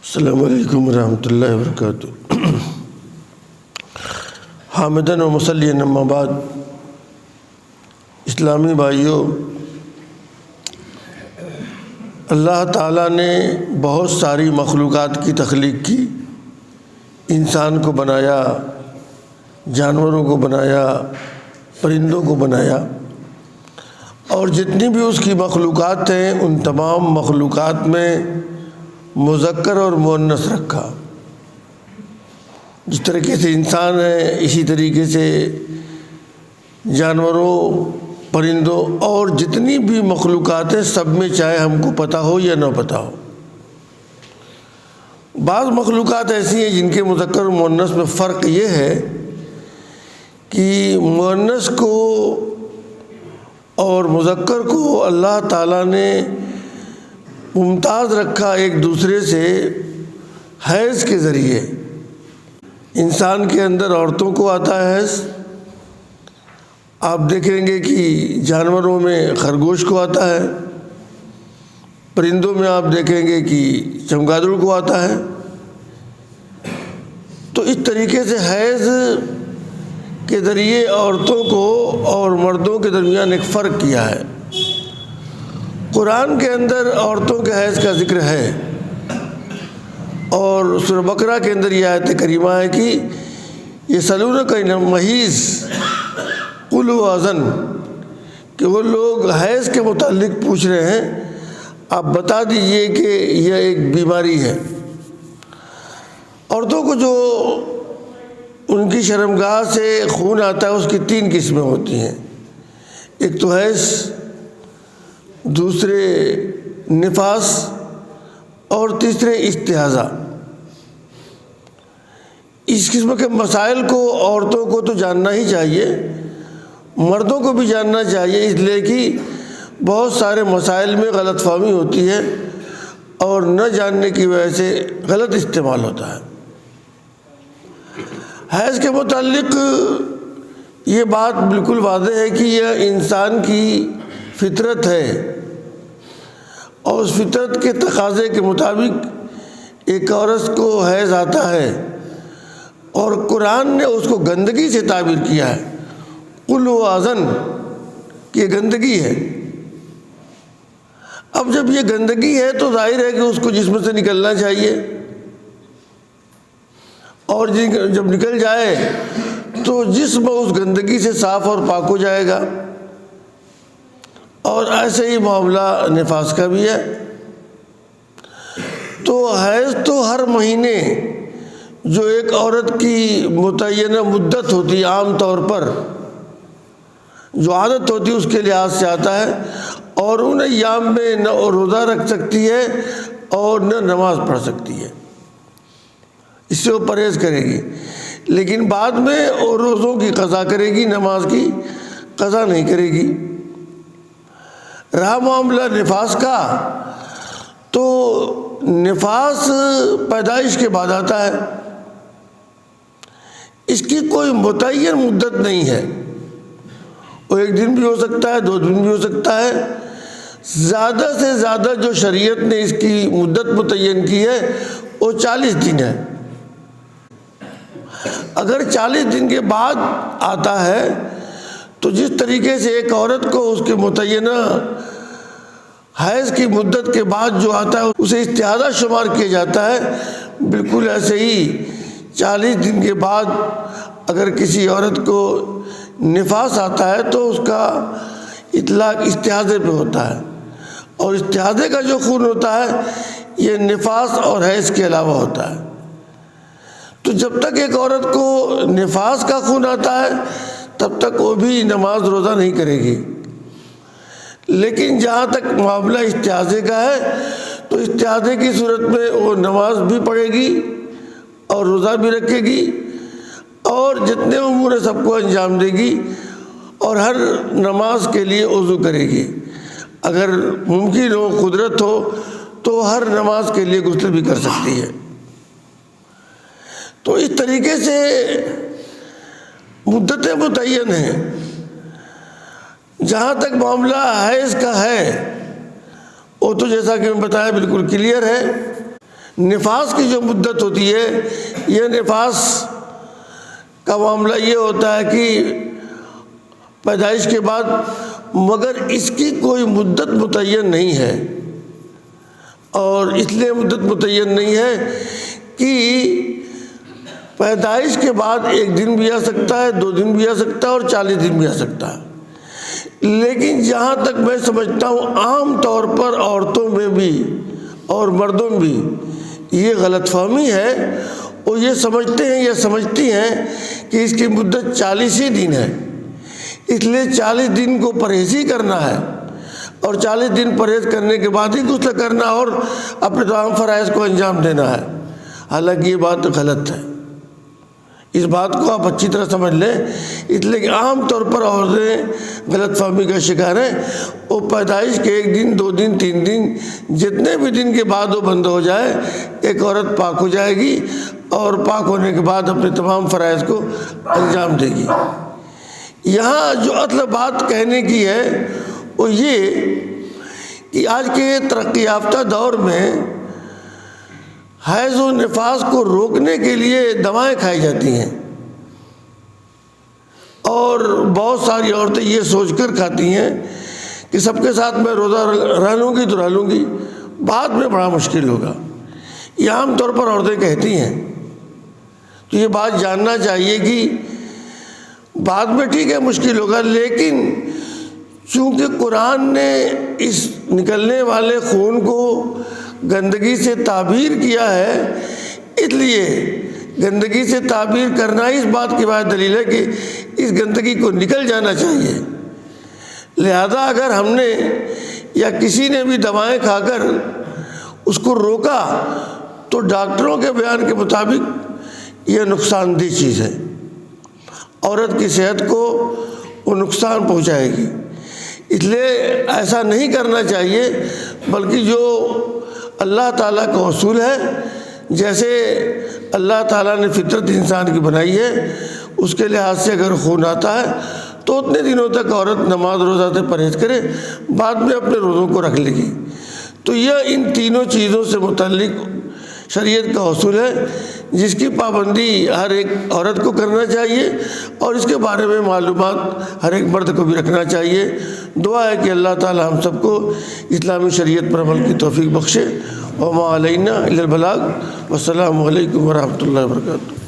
السلام علیکم ورحمۃ اللہ وبرکاتہ۔ حامدن و مصلیًا اما بعد، اسلامی بھائیوں، اللہ تعالیٰ نے بہت ساری مخلوقات کی تخلیق کی، انسان کو بنایا، جانوروں کو بنایا، پرندوں کو بنایا، اور جتنی بھی اس کی مخلوقات ہیں ان تمام مخلوقات میں مذکر اور مؤنث رکھا۔ جس طریقے سے انسان ہے اسی طریقے سے جانوروں، پرندوں اور جتنی بھی مخلوقات ہیں سب میں، چاہے ہم کو پتہ ہو یا نہ پتہ ہو۔ بعض مخلوقات ایسی ہیں جن کے مذکر اور مؤنث میں فرق یہ ہے کہ مؤنث کو اور مذکر کو اللہ تعالیٰ نے ممتاز رکھا ایک دوسرے سے حیض کے ذریعے۔ انسان کے اندر عورتوں کو آتا ہے حیض، آپ دیکھیں گے کہ جانوروں میں خرگوش کو آتا ہے، پرندوں میں آپ دیکھیں گے کہ چمگادڑ کو آتا ہے۔ تو اس طریقے سے حیض کے ذریعے عورتوں کو اور مردوں کے درمیان ایک فرق کیا ہے۔ قرآن کے اندر عورتوں کے حیض کا ذکر ہے، اور سورہ بقرہ کے اندر یہ آیت کریمہ ہے کہ یسألونک عن المحیض قل هو اذن، کہ وہ لوگ حیض کے متعلق پوچھ رہے ہیں، آپ بتا دیجئے کہ یہ ایک بیماری ہے۔ عورتوں کو جو ان کی شرمگاہ سے خون آتا ہے اس کی 3 قسمیں ہوتی ہیں، ایک تو حیض، دوسرے نفاس، اور تیسرے استحاضہ۔ اس قسم کے مسائل کو عورتوں کو تو جاننا ہی چاہیے، مردوں کو بھی جاننا چاہیے، اس لیے کہ بہت سارے مسائل میں غلط فہمی ہوتی ہے اور نہ جاننے کی وجہ سے غلط استعمال ہوتا ہے۔ حیض کے متعلق یہ بات بالکل واضح ہے کہ یہ انسان کی فطرت ہے، اور اس فطرت کے تقاضے کے مطابق ایک عورت کو حیض آتا ہے، اور قرآن نے اس کو گندگی سے تعبیر کیا ہے، قل هو اذن، کہ یہ گندگی ہے۔ اب جب یہ گندگی ہے تو ظاہر ہے کہ اس کو جسم سے نکلنا چاہیے، اور جب نکل جائے تو جسم اس گندگی سے صاف اور پاک ہو جائے گا۔ اور ایسے ہی معاملہ نفاس کا بھی ہے۔ تو حیض تو ہر مہینے جو ایک عورت کی متعینہ مدت ہوتی ہے، عام طور پر جو عادت ہوتی ہے اس کے لحاظ سے آتا ہے، اور ان ایام میں نہ روزہ رکھ سکتی ہے اور نہ نماز پڑھ سکتی ہے، اس سے وہ پرہیز کرے گی، لیکن بعد میں وہ روزوں کی قضا کرے گی، نماز کی قضا نہیں کرے گی۔ رہا معاملہ نفاس کا، تو نفاس پیدائش کے بعد آتا ہے، اس کی کوئی متعین مدت نہیں ہے، وہ 1 دن بھی ہو سکتا ہے، 2 دن بھی ہو سکتا ہے، زیادہ سے زیادہ جو شریعت نے اس کی مدت متعین کی ہے وہ 40 دن ہے۔ اگر 40 دن کے بعد آتا ہے تو جس طریقے سے ایک عورت کو اس کے متعینہ حیض کی مدت کے بعد جو آتا ہے اسے استحاضہ شمار کیا جاتا ہے، بالکل ایسے ہی 40 دن کے بعد اگر کسی عورت کو نفاس آتا ہے تو اس کا اطلاق استحاضے پہ ہوتا ہے، اور استحاضے کا جو خون ہوتا ہے یہ نفاس اور حیض کے علاوہ ہوتا ہے۔ تو جب تک ایک عورت کو نفاس کا خون آتا ہے تب تک وہ بھی نماز روزہ نہیں کرے گی، لیکن جہاں تک معاملہ استحاضے کا ہے تو استحاضے کی صورت میں وہ نماز بھی پڑھے گی اور روزہ بھی رکھے گی، اور جتنے امور ہیں سب کو انجام دے گی، اور ہر نماز کے لیے وضو کرے گی، اگر ممکن ہو، قدرت ہو تو ہر نماز کے لیے غسل بھی کر سکتی ہے۔ تو اس طریقے سے مدتیں متعین ہیں۔ جہاں تک معاملہ حیض کا ہے وہ تو جیسا کہ میں بتایا بالکل کلیئر ہے، نفاس کی جو مدت ہوتی ہے، یہ نفاس کا معاملہ یہ ہوتا ہے کہ پیدائش کے بعد، مگر اس کی کوئی مدت متعین نہیں ہے، اور اس لیے مدت متعین نہیں ہے کہ پیدائش کے بعد 1 دن بھی آ سکتا ہے، 2 دن بھی آ سکتا ہے، اور 40 دن بھی آ سکتا ہے۔ لیکن جہاں تک میں سمجھتا ہوں عام طور پر عورتوں میں بھی اور مردوں میں بھی یہ غلط فہمی ہے، اور یہ سمجھتے ہیں یا سمجھتی ہیں کہ اس کی مدت 40 ہی دن ہے، اس لیے 40 دن کو پرہیز ہی کرنا ہے، اور 40 دن پرہیز کرنے کے بعد ہی غسل کرنا اور اپنے تمام فرائض کو انجام دینا ہے۔ حالانکہ یہ بات غلط ہے، اس بات کو آپ اچھی طرح سمجھ لیں، اس لیے کہ عام طور پر عورتیں غلط فہمی کا شکار ہیں۔ وہ پیدائش کے 1 دن 2 دن 3 دن جتنے بھی دن کے بعد وہ بند ہو جائے، ایک عورت پاک ہو جائے گی، اور پاک ہونے کے بعد اپنے تمام فرائض کو انجام دے گی۔ یہاں جو اصل بات کہنے کی ہے وہ یہ کہ آج کے ترقی یافتہ دور میں حیض و نفاس کو روکنے کے لیے دوائیں کھائی جاتی ہیں، اور بہت ساری عورتیں یہ سوچ کر کھاتی ہیں کہ سب کے ساتھ میں روزہ رہ لوں گی تو رہ لوں گی، بعد میں بڑا مشکل ہوگا، یہ عام طور پر عورتیں کہتی ہیں۔ تو یہ بات جاننا چاہیے کہ بعد میں ٹھیک ہے مشکل ہوگا، لیکن چونکہ قرآن نے اس نکلنے والے خون کو گندگی سے تعبیر کیا ہے، اس لیے گندگی سے تعبیر کرنا ہی اس بات کی بات دلیل ہے کہ اس گندگی کو نکل جانا چاہیے۔ لہذا اگر ہم نے یا کسی نے بھی دوائیں کھا کر اس کو روکا تو ڈاکٹروں کے بیان کے مطابق یہ نقصان دہ چیز ہے، عورت کی صحت کو وہ نقصان پہنچائے گی، اس لیے ایسا نہیں کرنا چاہیے، بلکہ جو اللہ تعالیٰ کا اصول ہے، جیسے اللہ تعالیٰ نے فطرت انسان کی بنائی ہے، اس کے لحاظ سے اگر خون آتا ہے تو اتنے دنوں تک عورت نماز روزہ سے پرہیز کرے، بعد میں اپنے روزوں کو رکھ لے گی۔ تو یہ ان تینوں چیزوں سے متعلق شریعت کا اصول ہے، جس کی پابندی ہر ایک عورت کو کرنا چاہیے، اور اس کے بارے میں معلومات ہر ایک مرد کو بھی رکھنا چاہیے۔ دعا ہے کہ اللہ تعالی ہم سب کو اسلامی شریعت پر عمل کی توفیق بخشے۔ وما علینا الا البلاغ۔ والسلام علیکم ورحمۃ اللہ وبرکاتہ۔